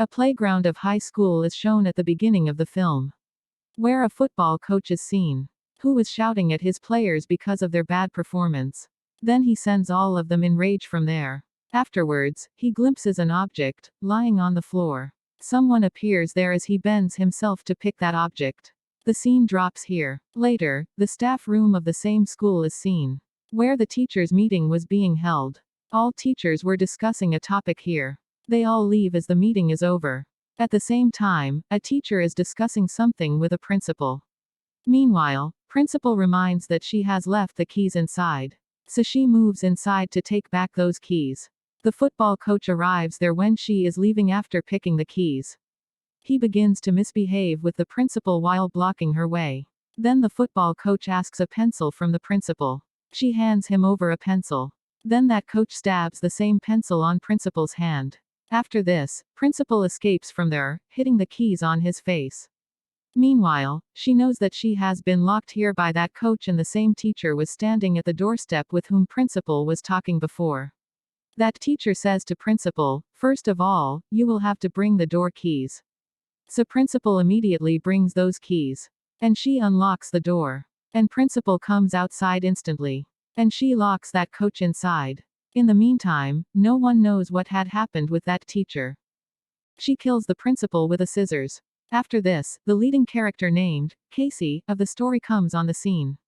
A playground of high school is shown at the beginning of the film, where a football coach is seen, who is shouting at his players because of their bad performance. Then he sends all of them in rage from there. Afterwards, he glimpses an object, lying on the floor. Someone appears there as he bends himself to pick that object. The scene drops here. Later, the staff room of the same school is seen, where the teachers' meeting was being held. All teachers were discussing a topic here. They all leave as the meeting is over. At the same time, a teacher is discussing something with a principal. Meanwhile, principal reminds that she has left the keys inside. So she moves inside to take back those keys. The football coach arrives there when she is leaving after picking the keys. He begins to misbehave with the principal while blocking her way. Then the football coach asks a pencil from the principal. She hands him over a pencil. Then that coach stabs the same pencil on principal's hand. After this, principal escapes from there, hitting the keys on his face. Meanwhile, she knows that she has been locked here by that coach and the same teacher was standing at the doorstep with whom principal was talking before. That teacher says to principal, "First of all, you will have to bring the door keys." So principal immediately brings those keys. And she unlocks the door. And principal comes outside instantly. And she locks that coach inside. In the meantime, no one knows what had happened with that teacher. She kills the principal with a scissors. After this, the leading character named Casey of the story comes on the scene.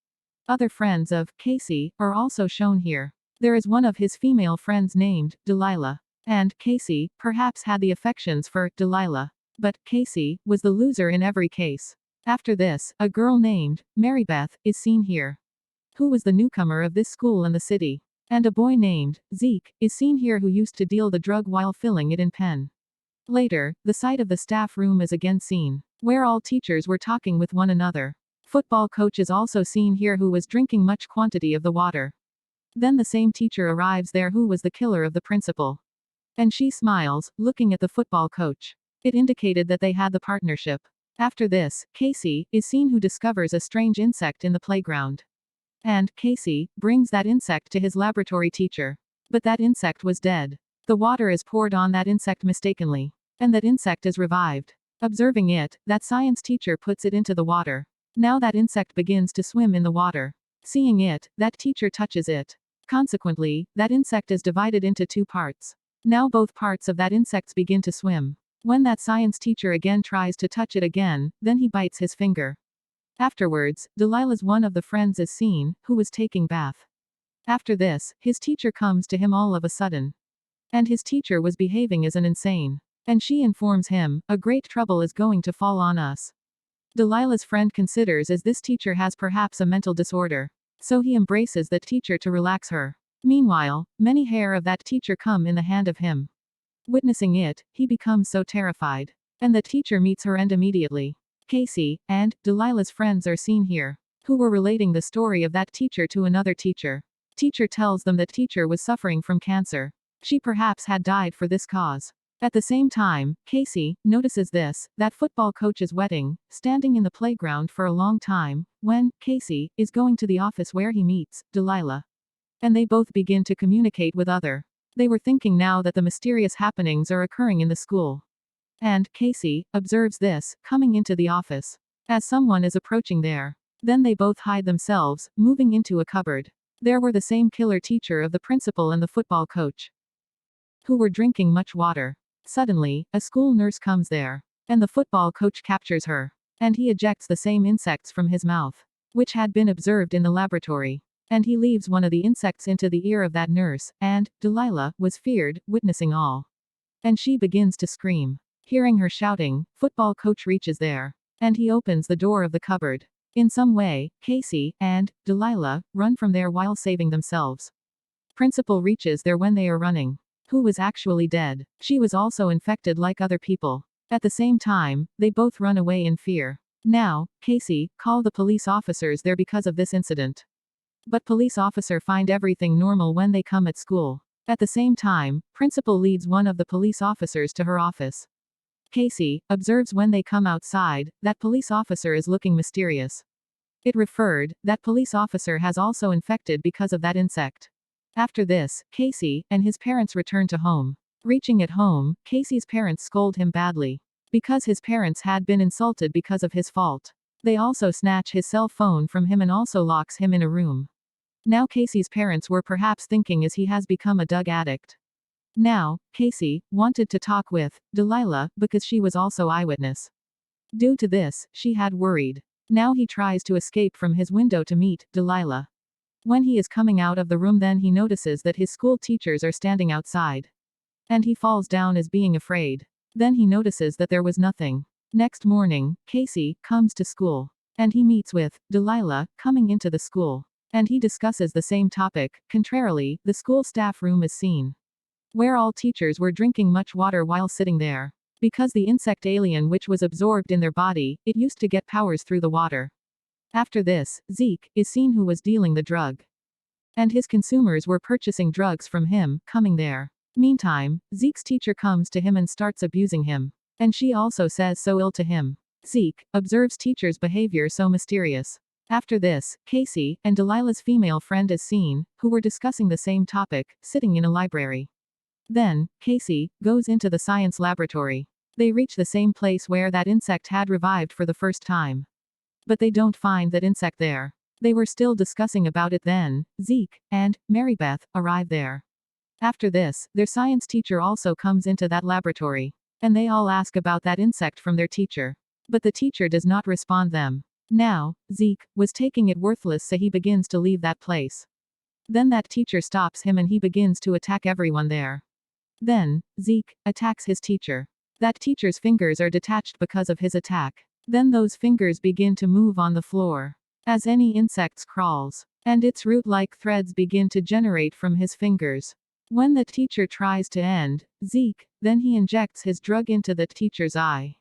Other friends of Casey are also shown here. There is one of his female friends named Delilah. And Casey perhaps had the affections for Delilah. But Casey was the loser in every case. After this, a girl named Marybeth is seen here, who was the newcomer of this school in the city. And a boy named Zeke is seen here who used to deal the drug while filling it in pen. Later, the site of the staff room is again seen, where all teachers were talking with one another. Football coach is also seen here who was drinking much quantity of the water. Then the same teacher arrives there who was the killer of the principal. And she smiles, looking at the football coach. It indicated that they had the partnership. After this, Casey is seen who discovers a strange insect in the playground. And Casey brings that insect to his laboratory teacher. But that insect was dead. The water is poured on that insect mistakenly. And that insect is revived. Observing it, that science teacher puts it into the water. Now that insect begins to swim in the water. Seeing it, that teacher touches it. Consequently, that insect is divided into two parts. Now both parts of that insect begin to swim. When that science teacher again tries to touch it again, then he bites his finger. Afterwards, Delilah's one of the friends is seen, who was taking bath. After this, his teacher comes to him all of a sudden. And his teacher was behaving as an insane. And she informs him, "A great trouble is going to fall on us." Delilah's friend considers as this teacher has perhaps a mental disorder. So he embraces that teacher to relax her. Meanwhile, many hair of that teacher come in the hand of him. Witnessing it, he becomes so terrified. And the teacher meets her end immediately. Casey and Delilah's friends are seen here, who were relating the story of that teacher to another teacher. Teacher tells them that teacher was suffering from cancer. She perhaps had died for this cause. At the same time, Casey notices this, that football coach is wetting, standing in the playground for a long time, when Casey is going to the office where he meets Delilah. And they both begin to communicate with other. They were thinking now that the mysterious happenings are occurring in the school. And Casey observes this, coming into the office, as someone is approaching there. Then they both hide themselves, moving into a cupboard. There were the same killer teacher of the principal and the football coach, who were drinking much water. Suddenly, a school nurse comes there. And the football coach captures her. And he ejects the same insects from his mouth, which had been observed in the laboratory. And he leaves one of the insects into the ear of that nurse, and Delilah was feared, witnessing all. And she begins to scream. Hearing her shouting, football coach reaches there. And he opens the door of the cupboard. In some way, Casey and Delilah run from there while saving themselves. Principal reaches there when they are running. Who was actually dead. She was also infected like other people. At the same time, they both run away in fear. Now, Casey called the police officers there because of this incident. But police officer find everything normal when they come at school. At the same time, principal leads one of the police officers to her office. Casey observes when they come outside, that police officer is looking mysterious. It referred, that police officer has also infected because of that insect. After this, Casey and his parents return to home. Reaching at home, Casey's parents scold him badly. Because his parents had been insulted because of his fault. They also snatch his cell phone from him and also locks him in a room. Now Casey's parents were perhaps thinking as he has become a drug addict. Now, Casey wanted to talk with Delilah because she was also eyewitness. Due to this, she had worried. Now he tries to escape from his window to meet Delilah. When he is coming out of the room, then he notices that his school teachers are standing outside. And he falls down as being afraid. Then he notices that there was nothing. Next morning, Casey comes to school. And he meets with Delilah coming into the school. And he discusses the same topic. Contrarily, the school staff room is seen, where all teachers were drinking much water while sitting there. Because the insect alien which was absorbed in their body, it used to get powers through the water. After this, Zeke is seen who was dealing the drug. And his consumers were purchasing drugs from him, coming there. Meantime, Zeke's teacher comes to him and starts abusing him. And she also says so ill to him. Zeke observes teacher's behavior so mysterious. After this, Casey and Delilah's female friend is seen, who were discussing the same topic, sitting in a library. Then, Casey goes into the science laboratory. They reach the same place where that insect had revived for the first time. But they don't find that insect there. They were still discussing about it then. Zeke and Marybeth arrive there. After this, their science teacher also comes into that laboratory. And they all ask about that insect from their teacher. But the teacher does not respond them. Now, Zeke was taking it worthless, so he begins to leave that place. Then that teacher stops him and he begins to attack everyone there. Then, Zeke attacks his teacher. That teacher's fingers are detached because of his attack. Then those fingers begin to move on the floor. As any insects crawls. And its root-like threads begin to generate from his fingers. When the teacher tries to end Zeke, then he injects his drug into the teacher's eye.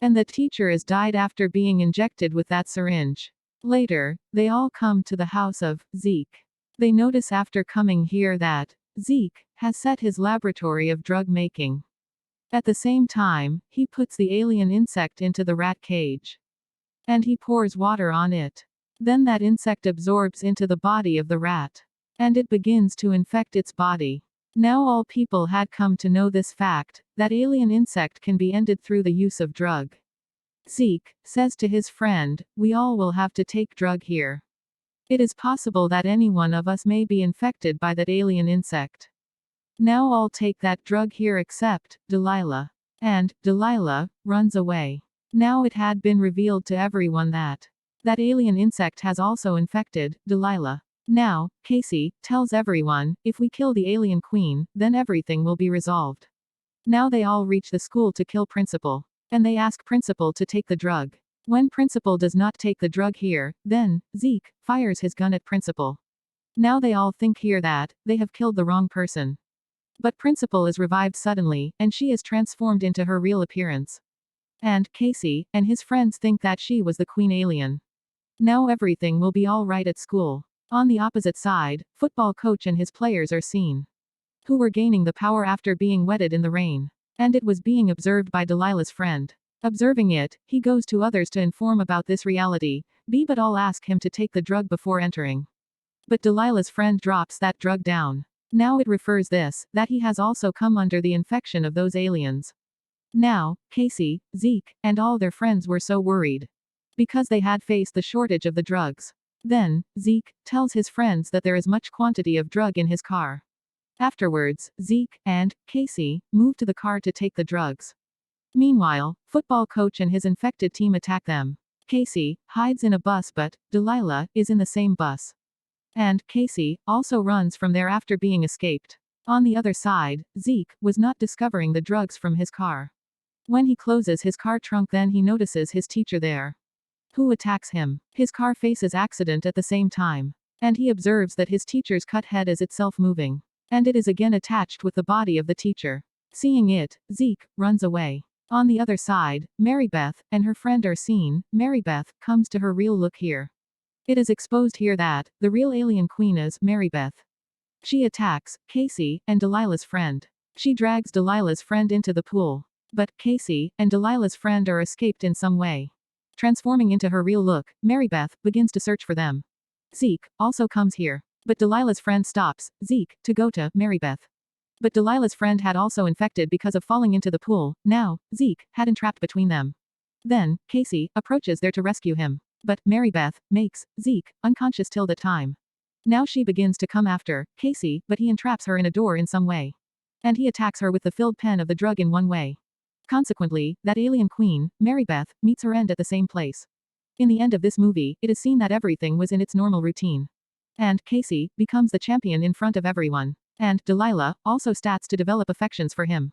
And the teacher is died after being injected with that syringe. Later, they all come to the house of Zeke. They notice after coming here that Zeke has set his laboratory of drug making. At the same time, he puts the alien insect into the rat cage. And he pours water on it. Then that insect absorbs into the body of the rat. And it begins to infect its body. Now all people had come to know this fact, that alien insect can be ended through the use of drug. Zeke says to his friend, "We all will have to take drug here. It is possible that any one of us may be infected by that alien insect. Now all take that drug here except Delilah." And Delilah runs away. Now it had been revealed to everyone that that alien insect has also infected Delilah. Now, Casey tells everyone, if we kill the alien queen, then everything will be resolved. Now they all reach the school to kill principal. And they ask principal to take the drug. When principal does not take the drug here, then Zeke fires his gun at principal. Now they all think here that they have killed the wrong person. But principal is revived suddenly, and she is transformed into her real appearance. And Casey and his friends think that she was the queen alien. Now everything will be all right at school. On the opposite side, football coach and his players are seen, who were gaining the power after being wetted in the rain. And it was being observed by Delilah's friend. Observing it, he goes to others to inform about this reality, but all ask him to take the drug before entering. But Delilah's friend drops that drug down. Now it refers this, that he has also come under the infection of those aliens. Now, Casey, Zeke, and all their friends were so worried. Because they had faced the shortage of the drugs. Then, Zeke tells his friends that there is much quantity of drug in his car. Afterwards, Zeke and Casey move to the car to take the drugs. Meanwhile, football coach and his infected team attack them. Casey hides in a bus, but Delilah is in the same bus. And Casey also runs from there after being escaped. On the other side, Zeke was not discovering the drugs from his car. When he closes his car trunk, then he notices his teacher there, who attacks him. His car faces accident at the same time. And he observes that his teacher's cut head is itself moving. And it is again attached with the body of the teacher. Seeing it, Zeke runs away. On the other side, Marybeth and her friend are seen. Marybeth comes to her real look here. It is exposed here that the real alien queen is Marybeth. She attacks Casey and Delilah's friend. She drags Delilah's friend into the pool. But Casey and Delilah's friend are escaped in some way. Transforming into her real look, Marybeth begins to search for them. Zeke also comes here. But Delilah's friend stops Zeke to go to Marybeth. But Delilah's friend had also infected because of falling into the pool. Now, Zeke had entrapped between them. Then, Casey approaches there to rescue him. But Mary Beth makes Zeke unconscious till the time. Now she begins to come after Casey, but he entraps her in a door in some way. And he attacks her with the filled pen of the drug in one way. Consequently, that alien queen, Mary Beth, meets her end at the same place. In the end of this movie, it is seen that everything was in its normal routine. And Casey becomes the champion in front of everyone. And Delilah also starts to develop affections for him.